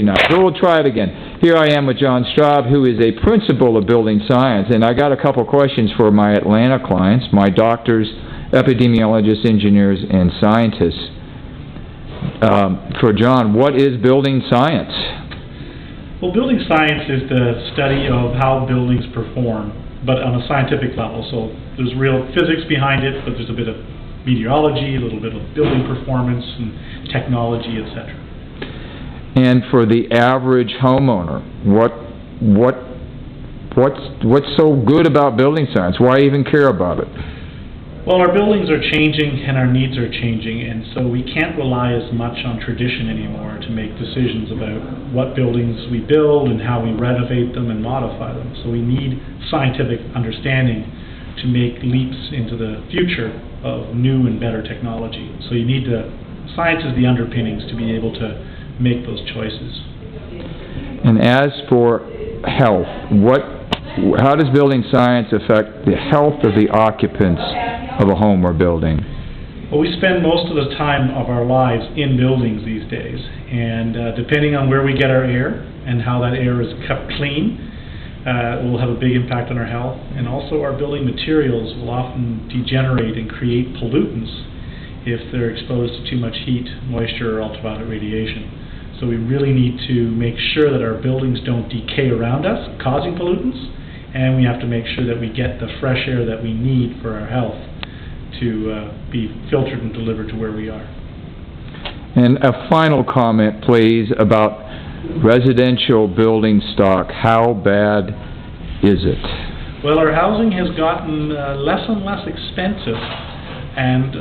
Now, so we'll try it again. Here I am with John Straub, who is a principal of building science, and I got a couple questions for my Atlanta clients, my doctors, epidemiologists, engineers, and scientists. For John, what is building science? Well, building science is the study of how buildings perform, but on a scientific level. So there's real physics behind it, but there's a bit of meteorology, a little bit of building performance and technology, etc. And for the average homeowner, what's so good about building science? Why even care about it? Well, our buildings are changing and our needs are changing, and so we can't rely as much on tradition anymore to make decisions about what buildings we build and how we renovate them and modify them. So we need scientific understanding to make leaps into the future of new and better technology. So you need science is the underpinnings to be able to make those choices. And as for health, how does building science affect the health of the occupants of a home or building? Well, we spend most of the time of our lives in buildings these days, and depending on where we get our air and how that air is kept clean, it will have a big impact on our health. And also our building materials will often degenerate and create pollutants if they're exposed to too much heat, moisture, or ultraviolet radiation. So we really need to make sure that our buildings don't decay around us, causing pollutants, and we have to make sure that we get the fresh air that we need for our health to be filtered and delivered to where we are. And a final comment, please, about residential building stock. How bad is it? Well, our housing has gotten less and less expensive and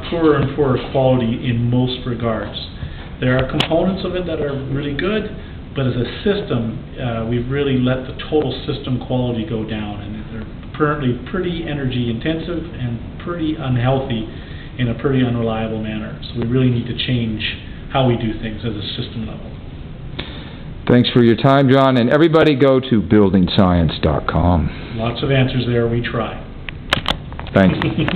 poorer and poorer quality in most regards. There are components of it that are really good, but as a system, we've really let the total system quality go down, and they're currently pretty energy intensive and pretty unhealthy in a pretty unreliable manner. So we really need to change how we do things at a system level. Thanks for your time, John, and everybody go to buildingscience.com. Lots of answers there. We try. Thanks.